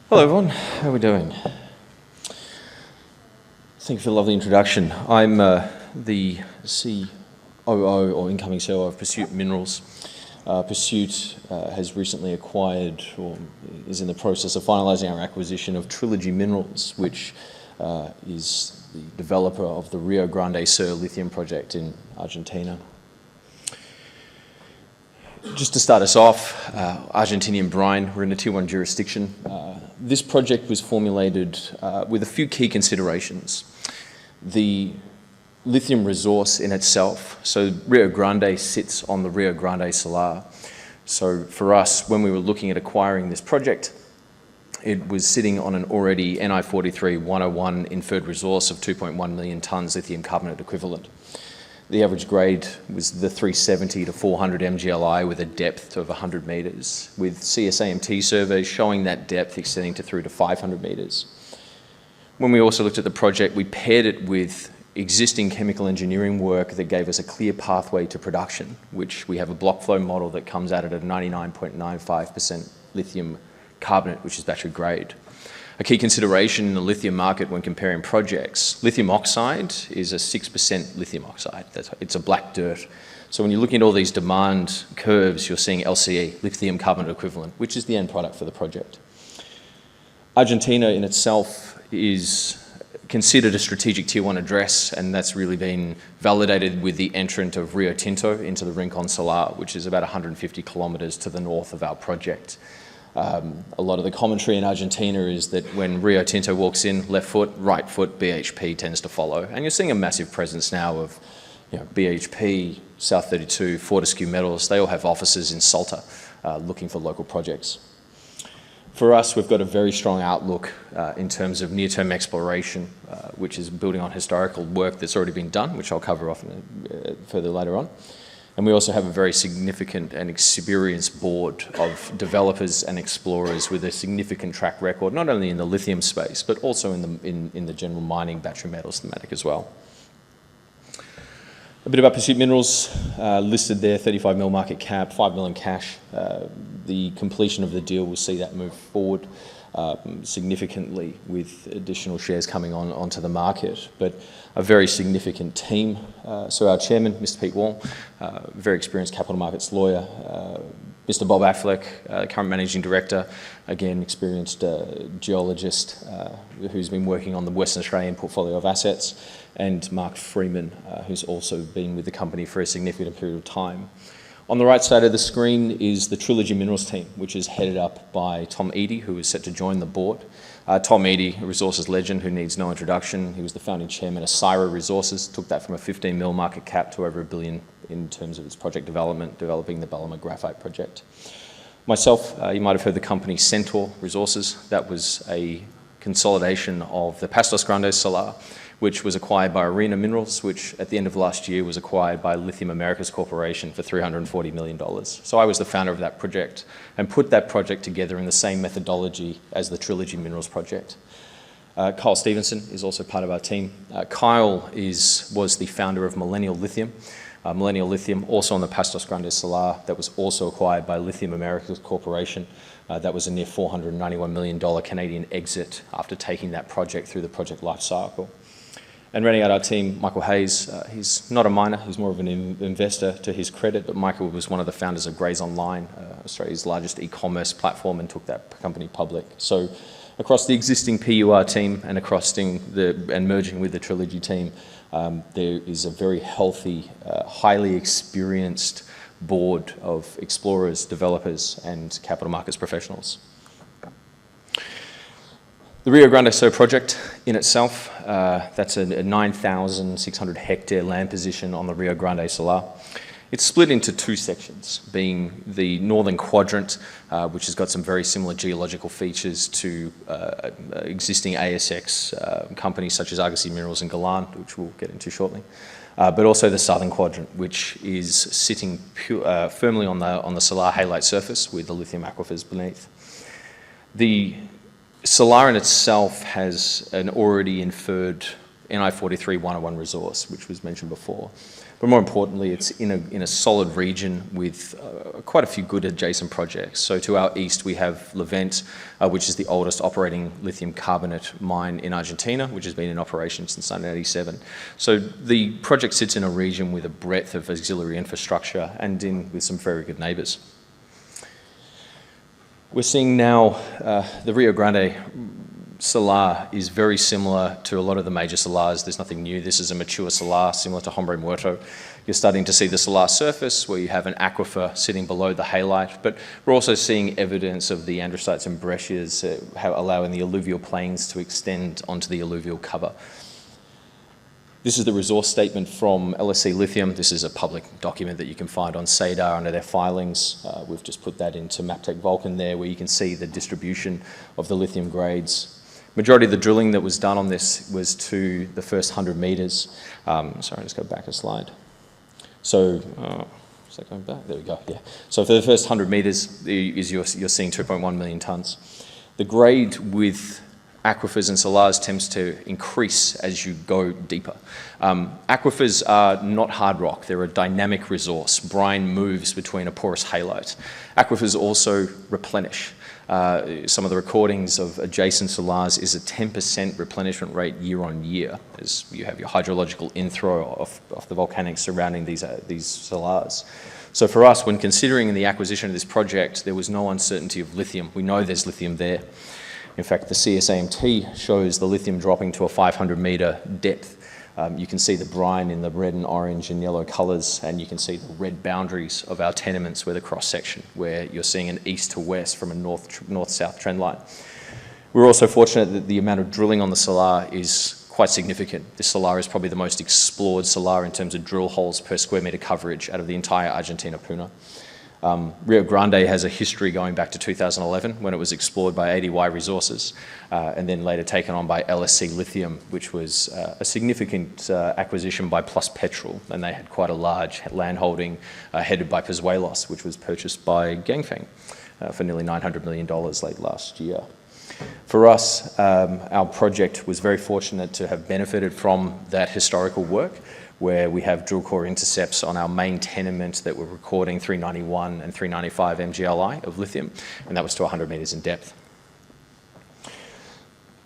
Hello everyone, how are we doing? Thank you for the lovely introduction. I'm the COO or incoming COO of Pursuit Minerals. Pursuit has recently acquired or is in the process of finalising our acquisition of Trilogy Minerals, which is the developer of the Rio Grande Sur lithium project in Argentina. Just to start us off, Argentinian brine, we're in a Tier 1 jurisdiction. This project was formulated with a few key considerations. The lithium resource in itself, so Rio Grande sits on the Rio Grande Salar. So for us, when we were looking at acquiring this project, it was sitting on an already NI 43-101 inferred resource of 2.1 million tonnes lithium carbonate equivalent. The average grade was the 370 to 400 MGLI with a depth of 100 metres, with CSAMT surveys showing that depth extending through to 500 metres. When we also looked at the project, we paired it with existing chemical engineering work that gave us a clear pathway to production, which we have a block flow model that comes out at a 99.95% lithium carbonate, which is battery grade. A key consideration in the lithium market when comparing projects, lithium oxide is a 6% lithium oxide. It's a black dirt. So when you're looking at all these demand curves, you're seeing LCE, lithium carbonate equivalent, which is the end product for the project. Argentina in itself is considered a strategic Tier 1 address, and that's really been validated with the entrant of Rio Tinto into the Rincon Salar, which is about 150 kilometres to the north of our project. A lot of the commentary in Argentina is that when Rio Tinto walks in, left foot, right foot, BHP tends to follow. And you're seeing a massive presence now of BHP, South32, Fortescue Metals. They all have offices in Salta looking for local projects. For us, we've got a very strong outlook in terms of near-term exploration, which is building on historical work that's already been done, which I'll cover off further later on. And we also have a very significant and experienced board of developers and explorers with a significant track record, not only in the lithium space, but also in the general mining battery metals thematic as well. A bit about Pursuit Minerals, listed there, 35 mil market cap, 5 million cash. The completion of the deal will see that move forward significantly with additional shares coming onto the market, but a very significant team. So our chairman, Mr. Pete Wall, very experienced capital markets lawyer, Mr. Bob Affleck, current managing director, again experienced geologist who's been working on the Western Australian portfolio of assets, and Mark Freeman, who's also been with the company for a significant period of time. On the right side of the screen is the Trilogy Minerals team, which is headed up by Tom Eadie, who is set to join the board. Tom Eadie, a resources legend who needs no introduction. He was the founding chairman of Syra Resources, took that from a 15 mil market cap to over $1 billion in terms of its project development, developing the Balama Graphite project. Myself, you might have heard the company Centaur Resources. That was a consolidation of the Pastos Grandes Salar, which was acquired by Arena Minerals, which at the end of last year was acquired by Lithium Americas Corporation for $340 million. So I was the founder of that project and put that project together in the same methodology as the Trilogy Minerals project. Kyle Stevenson is also part of our team. Kyle was the founder of Millennial Lithium. Millennial Lithium, also on the Pastos Grandes Salar, that was also acquired by Lithium Americas Corporation. That was a near $491 million Canadian exit after taking that project through the project life cycle. And rounding out our team, Michael Hayes, he's not a miner, he's more of an investor to his credit, but Michael was one of the founders of Graze Online, Australia's largest e-commerce platform, and took that company public. So across the existing PUR team and and merging with the Trilogy team, there is a very healthy, highly experienced board of explorers, developers, and capital markets professionals. The Rio Grande Sur project in itself, that's a 9,600 hectare land position on the Rio Grande Salar. It's split into two sections, being the northern quadrant, which has got some very similar geological features to existing ASX companies such as Argosy Minerals and Galan, which we'll get into shortly. But also the southern quadrant, which is sitting firmly on the Salar halite surface with the lithium aquifers beneath. The Salar in itself has an already inferred NI 43-101 resource, which was mentioned before. But more importantly, it's in a solid region with quite a few good adjacent projects. So to our east, we have Levent, which is the oldest operating lithium carbonate mine in Argentina, which has been in operation since 1987. So the project sits in a region with a breadth of auxiliary infrastructure and with some very good neighbours. We're seeing now the Rio Grande salar is very similar to a lot of the major salars. There's nothing new. This is a mature salar similar to Hombre Muerto. You're starting to see the salar surface where you have an aquifer sitting below the halite, but we're also seeing evidence of the andesites and breccias allowing the alluvial plains to extend onto the alluvial cover. This is the resource statement from LSC Lithium. This is a public document that you can find on SADAR under their filings. We've just put that into Maptec Vulcan there, where you can see the distribution of the lithium grades. Majority of the drilling that was done on this was to the first 100 metres. Sorry, let's go back a slide. So, is that going back? There we go, yeah. So for the first 100 metres, you're seeing 2.1 million tonnes. The grade with aquifers and salars tends to increase as you go deeper. Aquifers are not hard rock. They're a dynamic resource. Brine moves between a porous halite. Aquifers also replenish. Some of the recordings of adjacent salars is a 10% replenishment rate year on year, as you have your hydrological inflow off the volcanics surrounding these salars. So for us, when considering the acquisition of this project, there was no uncertainty of lithium. We know there's lithium there. In fact, the CSAMT shows the lithium dropping to a 500-metre depth. You can see the brine in the red and orange and yellow colours, and you can see the red boundaries of our tenements with a cross-section, where you're seeing an east to west from a north-south trend line. We're also fortunate that the amount of drilling on the salar is quite significant. This salar is probably the most explored salar in terms of drill holes per square metre coverage out of the entire Argentina Puna. Rio Grande has a history going back to 2011 when it was explored by ADY Resources and then later taken on by LSC Lithium, which was a significant acquisition by Plus Petrol, and they had quite a large landholding headed by Pozuelos, which was purchased by Ganfeng for nearly $900 million late last year. For us, our project was very fortunate to have benefited from that historical work, where we have drill core intercepts on our main tenement that we're recording 391 and 395 MGLI of lithium, and that was to 100 metres in depth.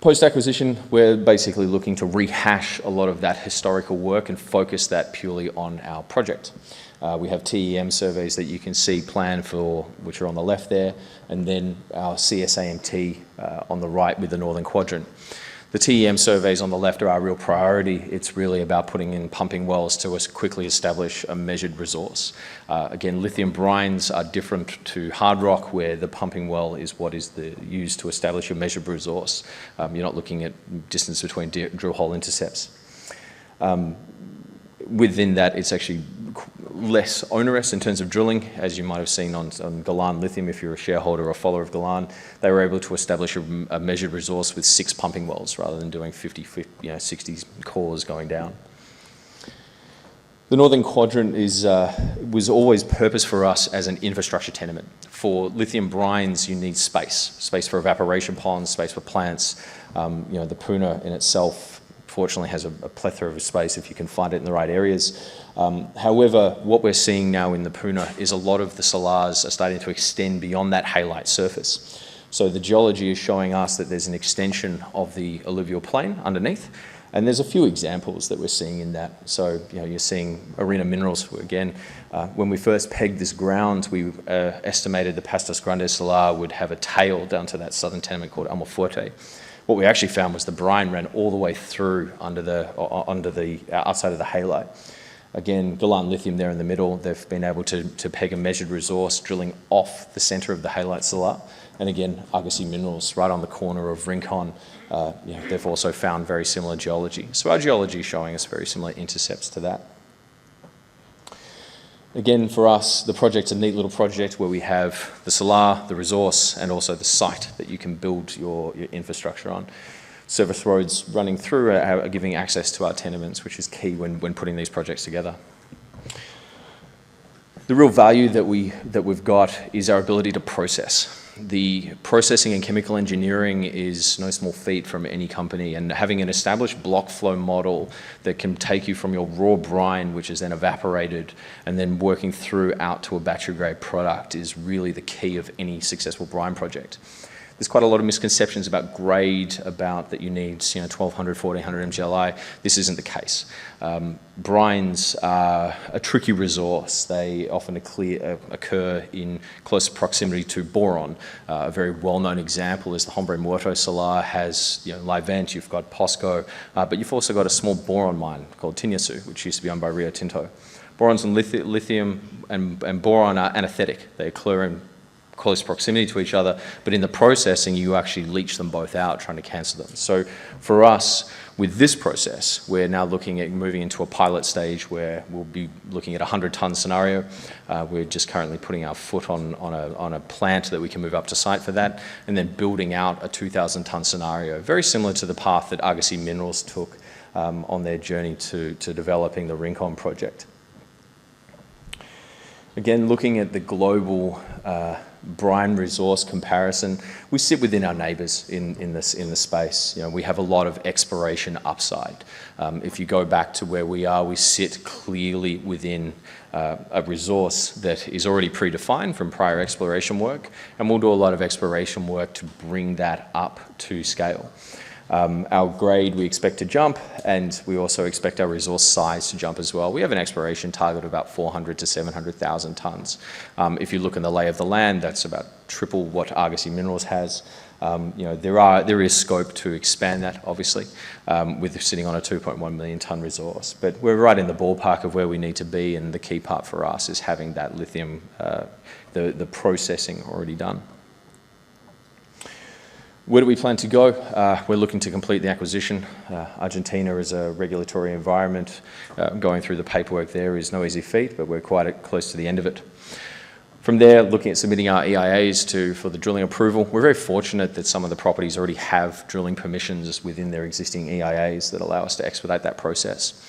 Post-acquisition, we're basically looking to rehash a lot of that historical work and focus that purely on our project. We have TEM surveys that you can see planned for, which are on the left there, and then our CSAMT on the right with the Northern Quadrant. The TEM surveys on the left are our real priority. It's really about putting in pumping wells to quickly establish a measured resource. Again, lithium brines are different to hard rock, where the pumping well is what is used to establish a measured resource. You're not looking at distance between drill hole intercepts. Within that, it's actually less onerous in terms of drilling, as you might have seen on Galan Lithium. If you're a shareholder or a follower of Galan, they were able to establish a measured resource with 6 pumping wells rather than doing 60 cores going down. The Northern Quadrant was always purposed for us as an infrastructure tenement. For lithium brines, you need space for evaporation ponds, space for plants. The Puna in itself fortunately has a plethora of space if you can find it in the right areas. However, what we're seeing now in the Puna is a lot of the salars are starting to extend beyond that halite surface. So the geology is showing us that there's an extension of the alluvial plain underneath, and there's a few examples that we're seeing in that. So you're seeing Arena Minerals again. When we first pegged this ground, we estimated the Pastos Grandes salar would have a tail down to that southern tenement called Almafuerte. What we actually found was the brine ran all the way through under the outside of the halite. Again, Galan Lithium there in the middle, they've been able to peg a measured resource drilling off the centre of the halite salar. And again, Argosy Minerals right on the corner of Rincon, they've also found very similar geology. So our geology is showing us very similar intercepts to that. Again, for us, the project's a neat little project where we have the salar, the resource, and also the site that you can build your infrastructure on. Service roads running through are giving access to our tenements, which is key when putting these projects together. The real value that we've got is our ability to process. The processing and chemical engineering is no small feat from any company, and having an established block flow model that can take you from your raw brine, which is then evaporated, and then working through out to a battery grade product is really the key of any successful brine project. There's quite a lot of misconceptions about grade, about that you need 1200, 1400 mgLI. This isn't the case. Brines are a tricky resource. They often occur in close proximity to boron. A very well-known example is the Hombre Muerto Salar has Livent, you've got POSCO, but you've also got a small boron mine called Tinyasu, which used to be owned by Rio Tinto. Borons and lithium and boron are anesthetic. They occur in close proximity to each other, but in the processing you actually leach them both out, trying to cancel them. So for us, with this process, we're now looking at moving into a pilot stage where we'll be looking at a 100-ton scenario. We're just currently putting our foot on a plant that we can move up to site for that, and then building out a 2,000-ton scenario, very similar to the path that Argosy Minerals took on their journey to developing the Rincon project. Again, looking at the global brine resource comparison, we sit within our neighbours in the space. We have a lot of exploration upside. If you go back to where we are, we sit clearly within a resource that is already predefined from prior exploration work, and we'll do a lot of exploration work to bring that up to scale. Our grade we expect to jump, and we also expect our resource size to jump as well. We have an exploration target of about 400 to 700,000 tonnes. If you look in the lay of the land, that's about triple what Argosy Minerals has. There is scope to expand that, obviously, with sitting on a 2.1 million tonne resource. But we're right in the ballpark of where we need to be, and the key part for us is having that lithium, the processing already done. Where do we plan to go? We're looking to complete the acquisition. Argentina is a regulatory environment. Going through the paperwork there is no easy feat, but we're quite close to the end of it. From there, looking at submitting our EIAs for the drilling approval. We're very fortunate that some of the properties already have drilling permissions within their existing EIAs that allow us to expedite that process.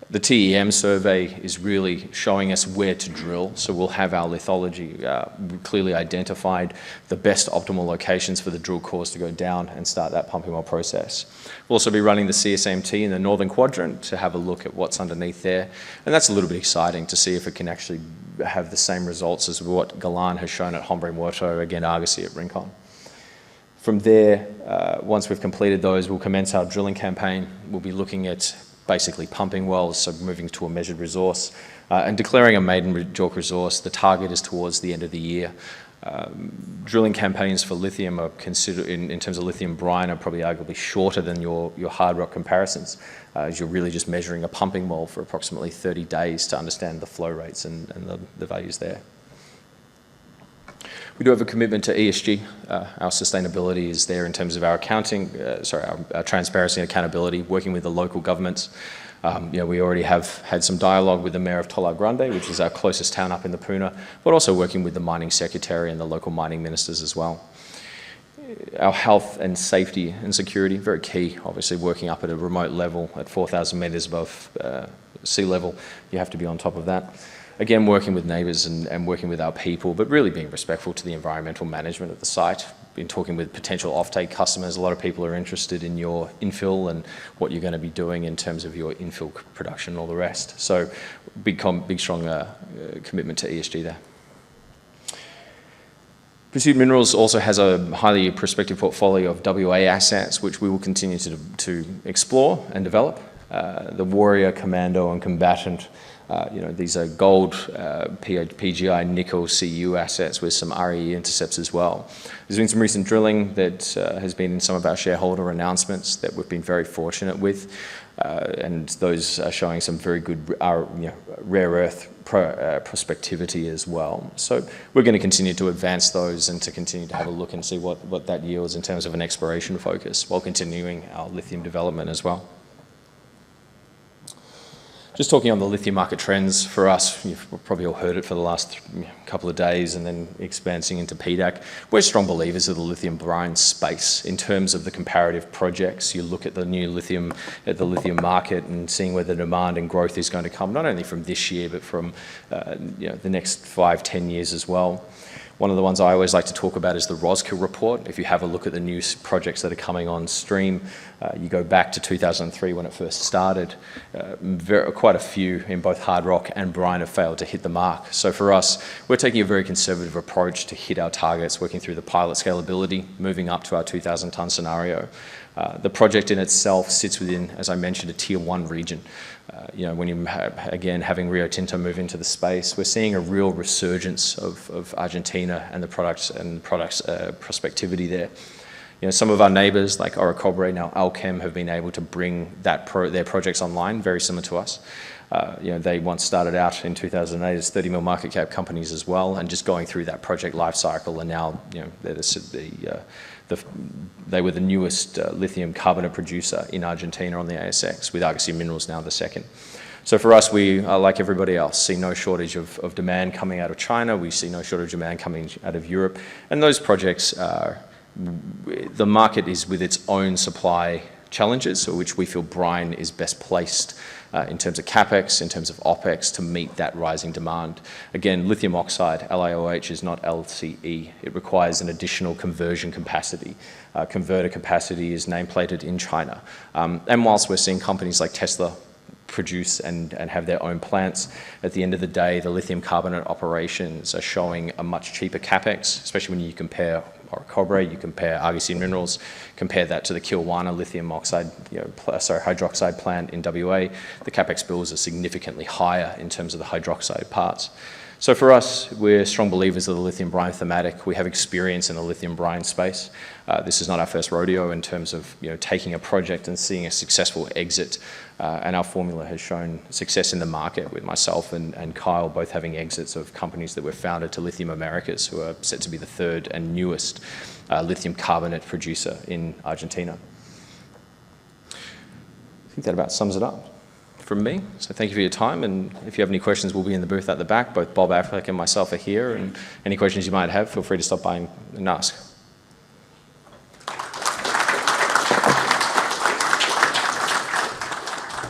The TEM survey is really showing us where to drill, so we'll have our lithology clearly identified, the best optimal locations for the drill cores to go down and start that pumping well process. We'll also be running the CSMT in the northern quadrant to have a look at what's underneath there, and that's a little bit exciting to see if it can actually have the same results as what Galan has shown at Hombre Muerto, again Argosy at Rincon. From there, once we've completed those, we'll commence our drilling campaign. We'll be looking at basically pumping wells, so moving to a measured resource, and declaring a maiden JORC resource. The target is towards the end of the year. Drilling campaigns for lithium are considered, in terms of lithium brine, are probably arguably shorter than your hard rock comparisons, as you're really just measuring a pumping well for approximately 30 days to understand the flow rates and the values there. We do have a commitment to ESG. Our sustainability is there in terms of our accounting, our transparency and accountability, working with the local governments. We already have had some dialogue with the Mayor of Tolar Grande, which is our closest town up in the Puna, but also working with the Mining Secretary and the local mining ministers as well. Our health and safety and security, very key, obviously working up at a remote level at 4,000 metres above sea level. You have to be on top of that. Again, working with neighbours and working with our people, but really being respectful to the environmental management of the site. Been talking with potential offtake customers. A lot of people are interested in your infill and what you're going to be doing in terms of your infill production and all the rest. So big strong commitment to ESG there. Pursuit Minerals also has a highly prospective portfolio of WA assets, which we will continue to explore and develop. The Warrior, Commando and Combatant, these are gold, PGI, nickel, CU assets with some RE intercepts as well. There's been some recent drilling that has been in some of our shareholder announcements that we've been very fortunate with, and those are showing some very good rare earth prospectivity as well. So we're going to continue to advance those and to continue to have a look and see what that yields in terms of an exploration focus, while continuing our lithium development as well. Just talking on the lithium market trends for us, you've probably all heard it for the last couple of days and then expanding into PDAC. We're strong believers of the lithium brine space in terms of the comparative projects. You look at the lithium market and seeing where the demand and growth is going to come, not only from this year, but from the next 5-10 years as well. One of the ones I always like to talk about is the Roskill report. If you have a look at the new projects that are coming on stream, you go back to 2003 when it first started, quite a few in both hard rock and brine have failed to hit the mark. So for us, we're taking a very conservative approach to hit our targets, working through the pilot scalability, moving up to our 2,000 tonne scenario. The project in itself sits within, as I mentioned, a tier 1 region. When you again having Rio Tinto move into the space, we're seeing a real resurgence of Argentina and the products prospectivity there. Some of our neighbours like Orocobre, now Allkem, have been able to bring their projects online, very similar to us. They once started out in 2008 as 30 mil market cap companies as well, and just going through that project life cycle, and now they were the newest lithium carbonate producer in Argentina on the ASX, with Argosy Minerals now the second. So for us, we, like everybody else, see no shortage of demand coming out of China. We see no shortage of demand coming out of Europe. And those projects, the market is with its own supply challenges, which we feel brine is best placed in terms of CapEx, in terms of OpEx, to meet that rising demand. Again, lithium oxide, LiOH, is not LCE. It requires an additional conversion capacity. Converter capacity is nameplated in China. And whilst we're seeing companies like Tesla produce and have their own plants, at the end of the day, the lithium carbonate operations are showing a much cheaper CapEx, especially when you compare Orocobre, you compare Argosy Minerals, compare that to the Kilwana lithium oxide, hydroxide plant in WA. The CapEx bills are significantly higher in terms of the hydroxide parts. So for us, we're strong believers of the lithium brine thematic. We have experience in the lithium brine space. This is not our first rodeo in terms of taking a project and seeing a successful exit. And our formula has shown success in the market, with myself and Kyle both having exits of companies that were founded to Lithium Americas, who are set to be the third and newest lithium carbonate producer in Argentina. I think that about sums it up from me. So thank you for your time, and if you have any questions, we'll be in the booth at the back. Both Bob Affleck and myself are here, and any questions you might have, feel free to stop by and ask.